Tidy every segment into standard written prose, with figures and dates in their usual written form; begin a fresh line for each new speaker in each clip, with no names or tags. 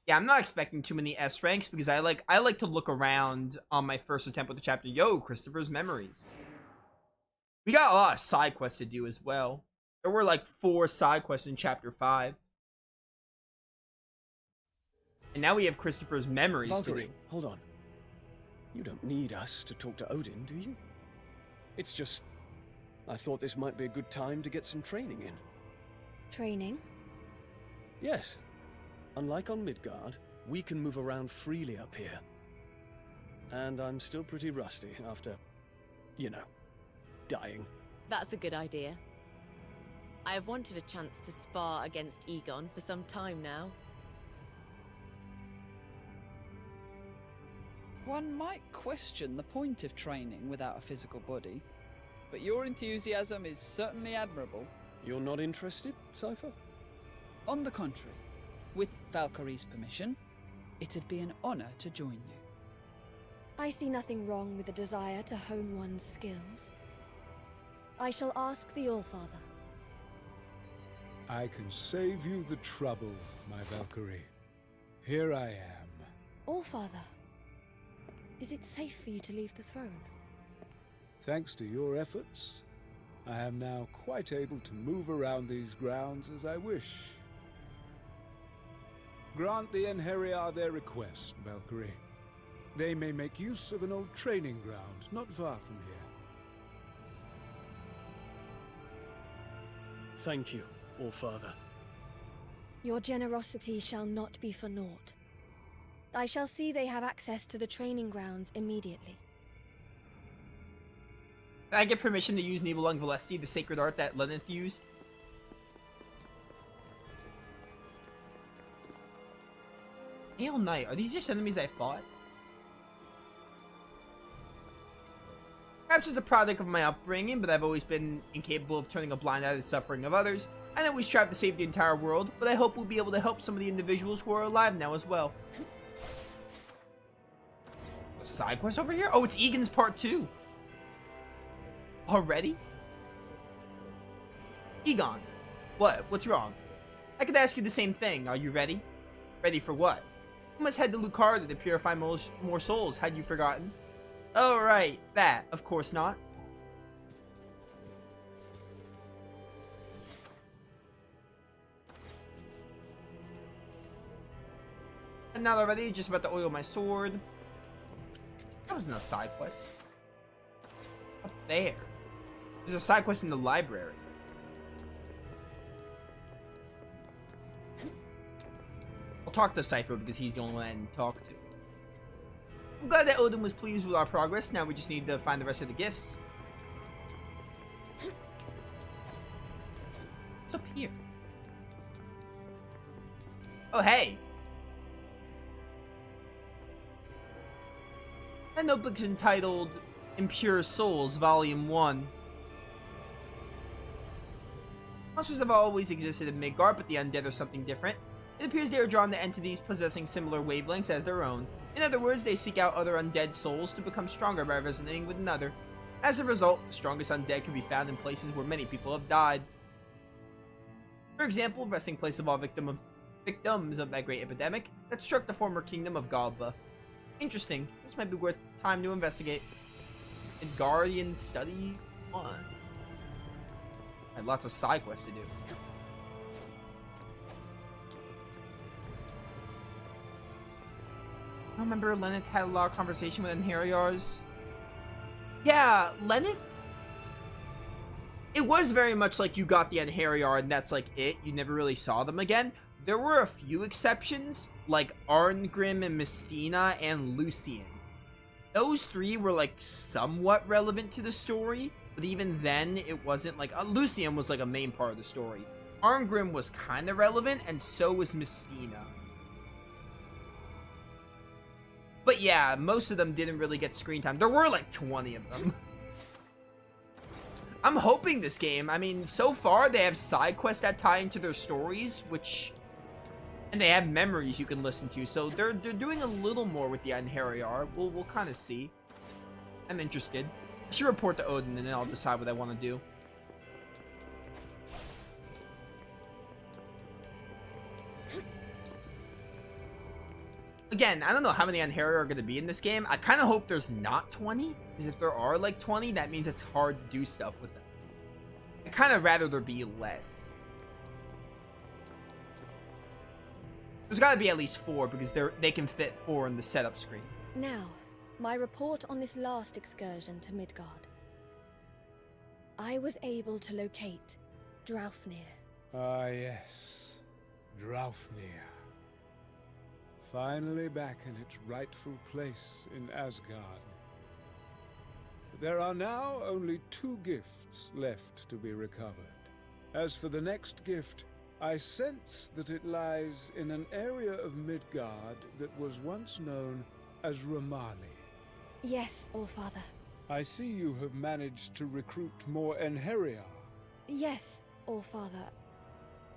Yeah, I'm not expecting too many S ranks because I like to look around on my first attempt with the chapter. Yo, Christopher's memories. We got a lot of side quests to do as well. There were like 4 side quests in chapter 5. And now we have Christopher's memories
Valkyrie,
to do.
hold on. You don't need us to talk to Odin, do you? It's just... I thought this might be a good time to get some training in.
Training?
Yes. Unlike on Midgard, we can move around freely up here. And I'm still pretty rusty after, you know, dying.
That's a good idea. I have wanted a chance to spar against Egon for some time now.
One might question the point of training without a physical body, but your enthusiasm is certainly admirable.
You're not interested, Cypher?
On the contrary, with Valkyrie's permission, it'd be an honor to join you.
I see nothing wrong with a desire to hone one's skills. I shall ask the Allfather.
I can save you the trouble, my Valkyrie. Here I am.
Allfather, is it safe for you to leave the throne?
Thanks to your efforts, I am now quite able to move around these grounds as I wish. Grant the Einherjar their request, Valkyrie. They may make use of an old training ground not far from here.
Thank you, Allfather.
Your generosity shall not be for naught. I shall see they have access to the training grounds immediately.
Can I get permission to use Nibelung Valesti, the sacred art that Lenneth used? Hail Knight, are these just enemies I fought? Perhaps it's the product of my upbringing, but I've always been incapable of turning a blind eye to the suffering of others. I always strive to save the entire world, but I hope we'll be able to help some of the individuals who are alive now as well. A side quest over here? Oh, it's Egan's part 2. Already? Egon, what? What's wrong? I could ask you the same thing. Are you ready? Ready for what? You must head to Lucarda to purify more souls. Had you forgotten? Oh, right. That. Of course not. And not already. Just about to oil my sword. That wasn't a side quest. Up there. There's a side quest in the library. I'll talk to Cypher because he's the only one I can talk to. I'm glad that Odin was pleased with our progress. Now we just need to find the rest of the gifts. What's up here? Oh, hey. That notebook's entitled Impure Souls, Volume 1. Monsters have always existed in Midgard, but the undead are something different. It appears they are drawn to entities possessing similar wavelengths as their own. In other words, they seek out other undead souls to become stronger by resonating with another. As a result, the strongest undead can be found in places where many people have died. For example, resting place of all victims of that great epidemic that struck the former kingdom of Galba. Interesting. This might be worth time to investigate. Midgardian Study 1. I had lots of side quests to do. I remember Lenneth had a lot of conversation with Einherjars. Yeah, Lenneth. It was very much like you got the Einherjar and that's like it. You never really saw them again. There were a few exceptions, like Arngrim and Mystina and Lucian. Those 3 were like somewhat relevant to the story, but even then it wasn't like... Lucian was like a main part of the story. Arngrim was kind of relevant, and so was Mystina. But yeah, most of them didn't really get screen time. There were like 20 of them. I'm hoping this game, I mean, so far they have side quests that tie into their stories, which... And they have memories you can listen to, so they're doing a little more with the Einherjar. We'll kind of see. I'm interested. I should report to Odin, and then I'll decide what I want to do. Again, I don't know how many Unharrier are going to be in this game. I kind of hope there's not 20, because if there are like 20, that means it's hard to do stuff with them. I'd kind of rather there be less. There's got to be at least 4, because they can fit 4 in the setup screen.
Now, my report on this last excursion to Midgard. I was able to locate Draupnir.
Ah, yes. Draupnir. Finally back in its rightful place in Asgard. There are now only 2 gifts left to be recovered. As for the next gift, I sense that it lies in an area of Midgard that was once known as Ramali.
Yes, Allfather.
I see you have managed to recruit more Einherjar.
Yes, Allfather.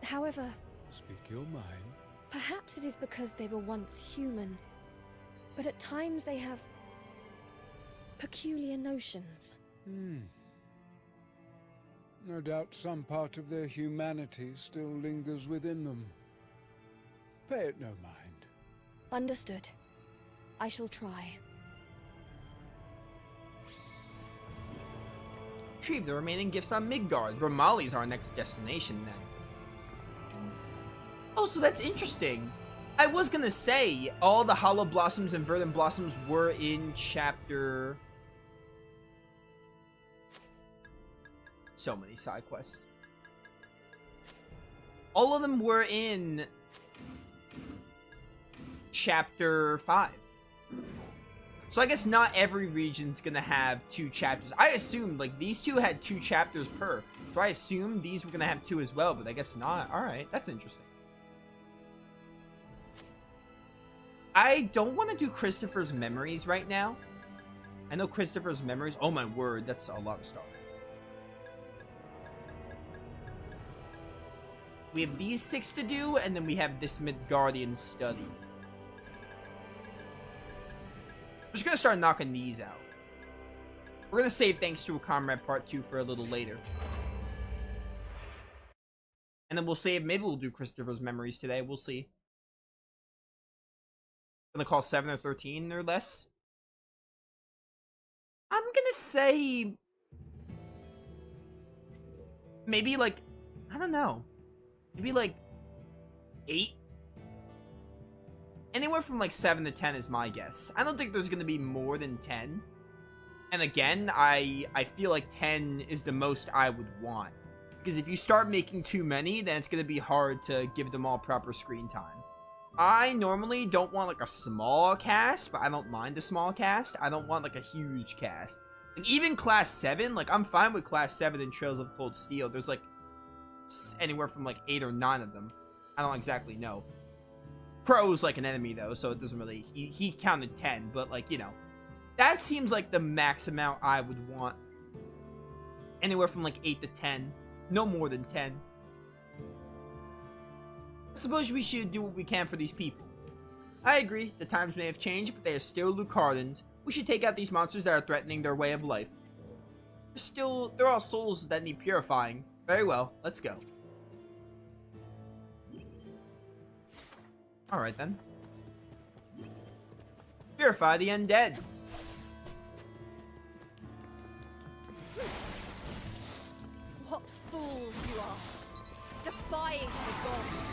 However,
Speak your mind.
perhaps it is because they were once human, but at times they have peculiar notions.
No doubt some part of their humanity still lingers within them. Pay it no mind.
Understood. I shall try.
Retrieve the remaining gifts on Midgard. Ramali's our next destination then. Oh, so that's interesting. I was gonna say all the Hollow Blossoms and Verdant Blossoms were in chapter... So many side quests. All of them were in chapter 5. So I guess not every region's gonna have 2 chapters. I assumed, like, these 2 had 2 chapters per. So I assumed these were gonna have 2 as well, but I guess not. Alright, that's interesting. I don't want to do Christopher's Memories right now. I know Christopher's Memories... Oh my word, that's a lot of stuff. We have these 6 to do, and then we have this Midgardian Studies. I'm just gonna start knocking these out. We're gonna save Thanks to a Comrade Part 2 for a little later. And then we'll save, maybe we'll do Christopher's Memories today, we'll see. Gonna call 7 or 13 or less. I'm gonna say... maybe like, I don't know. Maybe like 8? Anywhere from like 7 to 10 is my guess. I don't think there's gonna be more than 10. And again, I feel like 10 is the most I would want. Because if you start making too many, then it's gonna be hard to give them all proper screen time. I normally don't want like a small cast, but I don't mind a small cast. I don't want like a huge cast. And even Class 7, like I'm fine with Class 7 in Trails of Cold Steel. There's like anywhere from like 8 or 9 of them. I don't exactly know. Crow's like an enemy though, so it doesn't really... He counted 10, but like, you know. That seems like the max amount I would want. Anywhere from like 8 to 10. No more than 10. I suppose we should do what we can for these people. I agree, the times may have changed, but they are still Lucardans. We should take out these monsters that are threatening their way of life. They're all souls that need purifying. Very well, let's go. Alright then. Purify the undead.
What fools you are! Defying the gods!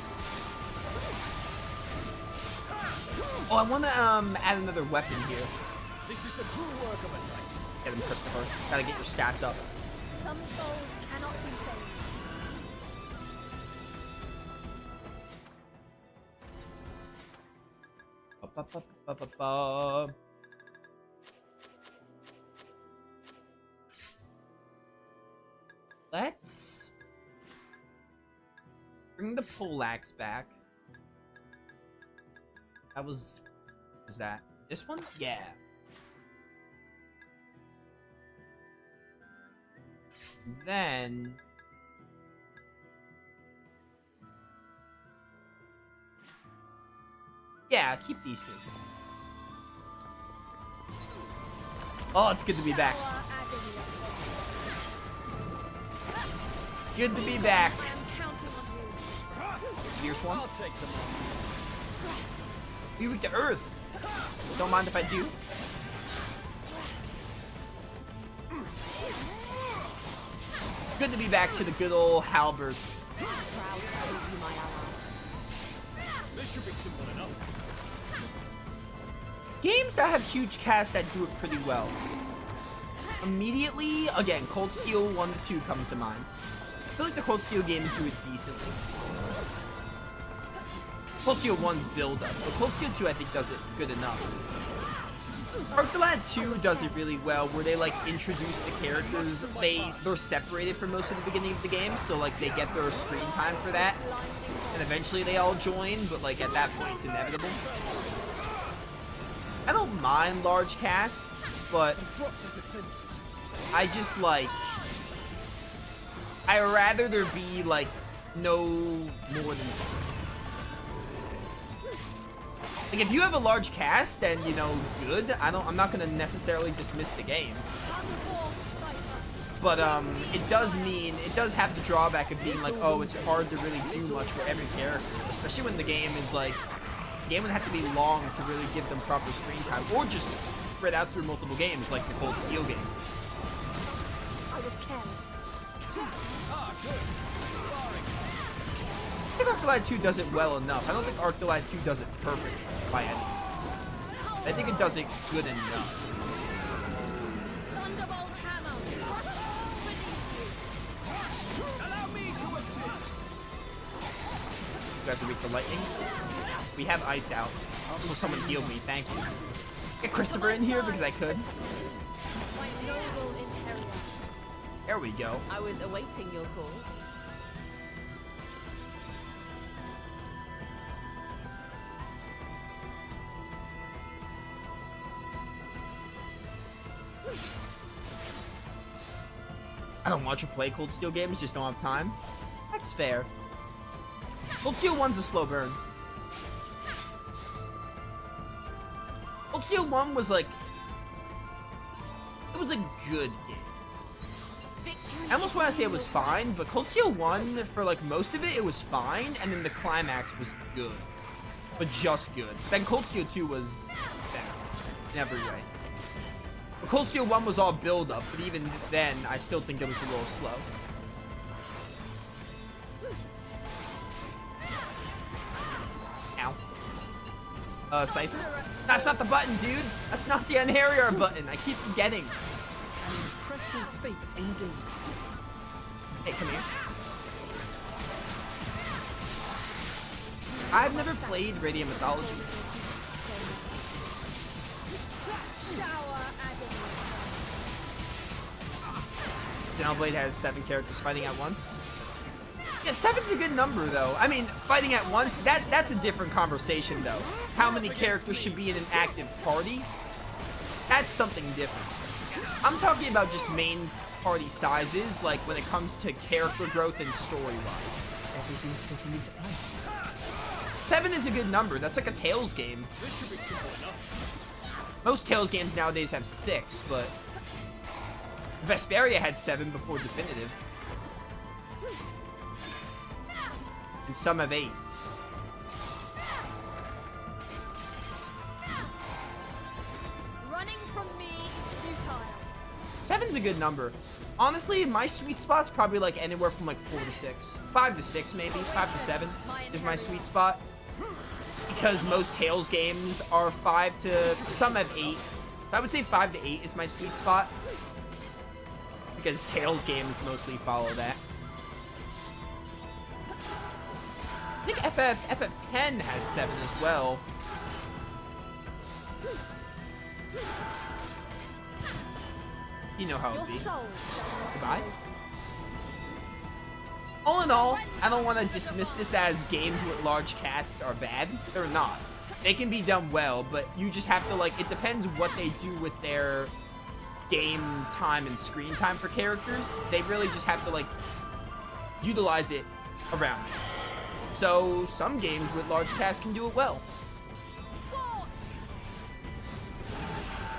Oh, I want to add another weapon here.
This is the true work of a knight.
Get him, Christopher. Gotta get your stats up.
Some souls cannot be saved.
Ba-ba-ba-ba-ba-ba. Let's bring the poleaxe back. That was... Is that this one? Yeah. Then... Yeah, keep these two. Oh, it's good to be back. Good to be back.
I am counting on you.
Here's one.
I'll take them on.
Be weak to earth. Don't mind if I do. Good to be back to the good old halberd.
This should be simple enough.
Games that have huge casts that do it pretty well. Immediately, again, Cold Steel 1 to 2 comes to mind. I feel like the Cold Steel games do it decently. Cold Steel 1's build up, but Cold Steel 2 I think does it good enough. Arcalad 2 does it really well, where they like introduce the characters. They're separated for most of the beginning of the game, so like they get their screen time for that, and eventually they all join. But like at that point, it's inevitable. I don't mind large casts, but I just like I rather there be like no more than. Like, if you have a large cast, then, you know, good. I'm not gonna necessarily dismiss the game. But, it does have the drawback of being like, oh, it's hard to really do much for every character. Especially when the game is like, the game would have to be long to really give them proper screen time. Or just spread out through multiple games, like the Cold Steel games.
I was careless.
I think Arcalad 2 does it well enough. I don't think Arcalad 2 does it perfect by any means. I think it does it good enough.
Thunderbolt hammer. Crush all beneath you.
Allow me to assist.
You guys are weak for lightning. We have ice out. Also, someone healed me. Thank you. Get Christopher in here because I could.
My noble inheritor.
There we go.
I was awaiting your call.
I don't watch or play Cold Steel games, just don't have time. That's fair. Cold Steel 1's a slow burn. Cold Steel 1 was like... It was a good game. I almost want to say it was fine, but Cold Steel 1, for like most of it, it was fine, and then the climax was good. But just good. Then Cold Steel 2 was bad. Never right. But Cold Steel 1 was all build up, but even then, I still think it was a little slow. Ow. Cypher? That's not the button, dude! That's not the Unharrier button! I keep forgetting.
An impressive feat indeed.
Hey, come here. I've never played Radiant Mythology.
Shower agony.
Xenoblade has 7 characters fighting at once. Yeah, 7's a good number, though. I mean, fighting at once, that's a different conversation, though. How many characters should be in an active party? That's something different. I'm talking about just main party sizes, like when it comes to character growth and story-wise.
Everything's fitting into place.
7 is a good number. That's like a Tales game.
This should be simple enough.
Most Tales games nowadays have 6, but Vesperia had 7 before Definitive. And some have 8.
Running from me is futile.
7's a good number. Honestly, my sweet spot's probably like anywhere from like 4 to 6. 5 to 6 maybe. 5 to 7 is my sweet spot. Because most Tales games are 5 to... Some have 8. I would say 5 to 8 is my sweet spot. Because Tales games mostly follow that. I think FF10 has 7 as well. You know how it
Your
would be.
soul shall not
Goodbye.
be wasted.
All in all, I don't want to dismiss this as games with large casts are bad. They're not. They can be done well, but you just have to, like, it depends what they do with their game time and screen time for characters. They really just have to, like, utilize it around it. So, some games with large casts can do it well.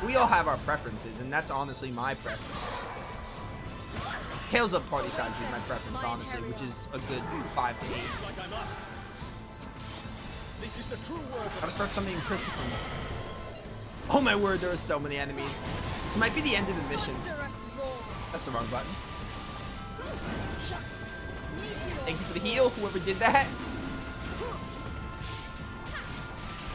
We all have our preferences, and that's honestly my preference. Tales of Party Size is my preference, honestly, which is a good 5 to 8.
This is the true word.
Gotta start summoning Christopher. Oh my word, there are so many enemies. This might be the end of the mission. That's the wrong button. Thank you for the heal, whoever did that.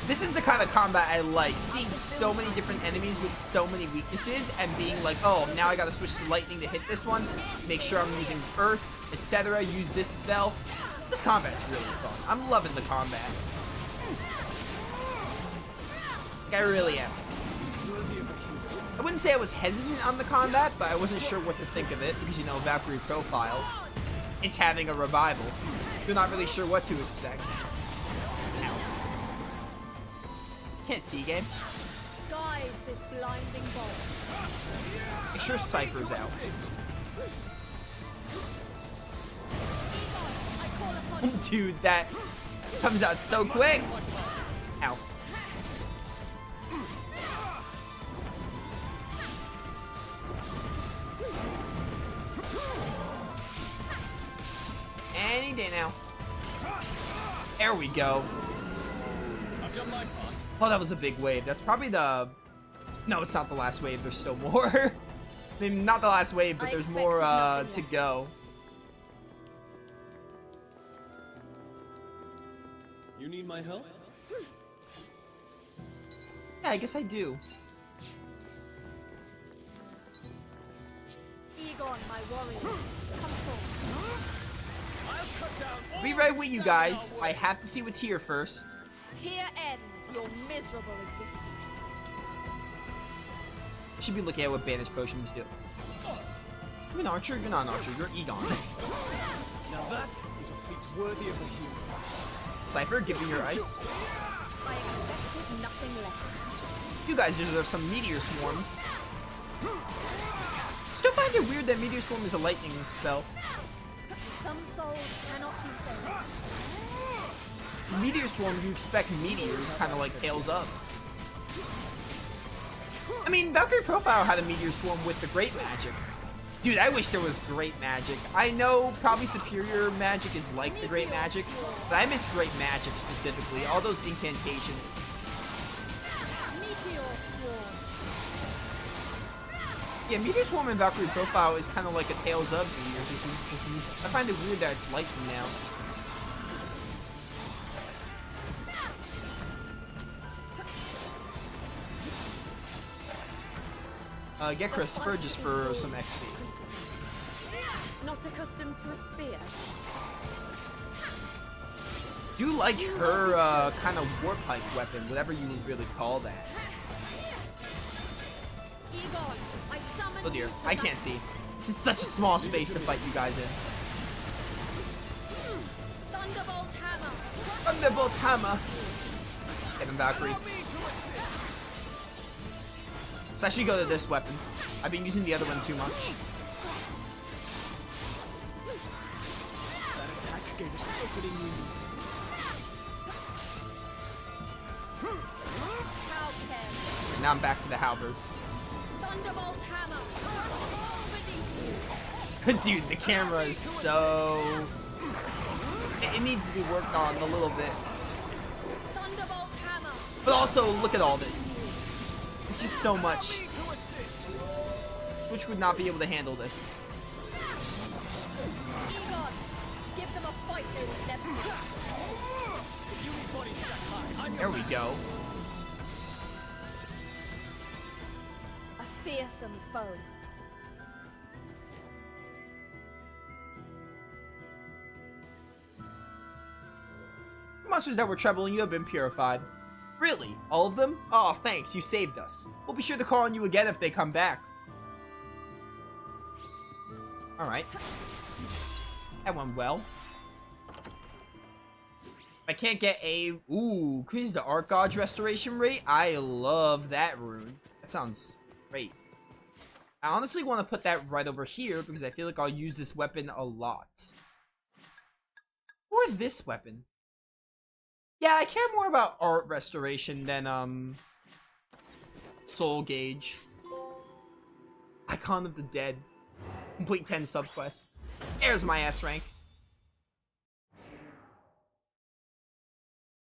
This is the kind of combat I like, seeing so many different enemies with so many weaknesses and being like, oh, now I gotta switch to lightning to hit this one, make sure I'm using earth, etc., use this spell. This combat's really fun. I'm loving the combat. I really am. I wouldn't say I was hesitant on the combat, but I wasn't sure what to think of it because, you know, Valkyrie profile. It's having a revival. You're not really sure what to expect. Ow. Can't see, game.
Guide this blinding bolt.
Make sure Cypher's out. Dude, that comes out so quick. Ow. Any day now. There we go.
I've done my part.
Oh, that was a big wave. That's probably the... No, it's not the last wave. There's still more. I mean, not the last wave, but there's more to go.
You need my help?
Yeah, I guess I do.
Egon, my warrior, come forth.
I'll be right with you guys. I have to see what's here first.
Here ends your miserable existence.
Should be looking at what banish potions do. You're an archer? You're not an archer. You're Egon.
Now that is a feat worthy of a hero.
Cypher, give me your ice.
I expected nothing less.
You guys deserve some meteor swarms. Still find it weird that meteor swarm is a lightning spell.
Some souls cannot be saved.
Meteor swarm, you expect meteors, kind of like tails up. I mean, Valkyrie profile had a meteor swarm with the great magic. Dude, I wish there was great magic. I know probably superior magic is like the great magic, but I miss great magic specifically. All those incantations.
Meteor swarm.
Yeah, meteor swarm in Valkyrie profile is kind of like a tails of meteors. I find it weird that it's lightning now. Get Christopher just for some XP.
Not accustomed to a spear.
Do like her kind of warpipe weapon, whatever you would really call that.
Egon, I summon
Oh dear,
you to
I can't see. This is such a small space to fight you guys in.
Thunderbolt hammer.
Thunderbolt hammer. Get him, Valkyrie. Let's actually go to this weapon. I've been using the other one too much.
That attack gave us the opening we need.
Howken.
And now I'm back to the halberd.
Thunderbolt hammer. All beneath you.
Dude, the camera is so... It needs to be worked on a little bit.
Thunderbolt hammer.
But also, look at all this. It's just so much. Switch would not be able to handle this.
Egon, give them a fight they will never win.
There we go.
A fearsome foe.
The monsters that were troubling you have been purified. Really? All of them? Oh, thanks. You saved us. We'll be sure to call on you again if they come back. Alright. That went well. I can't get a... Ooh, increase the Arc Gauge restoration rate. I love that rune. That sounds great. I honestly want to put that right over here because I feel like I'll use this weapon a lot. Or this weapon. Yeah, I care more about art restoration than, soul gauge. Icon of the Dead. Complete 10 subquests. There's my S rank.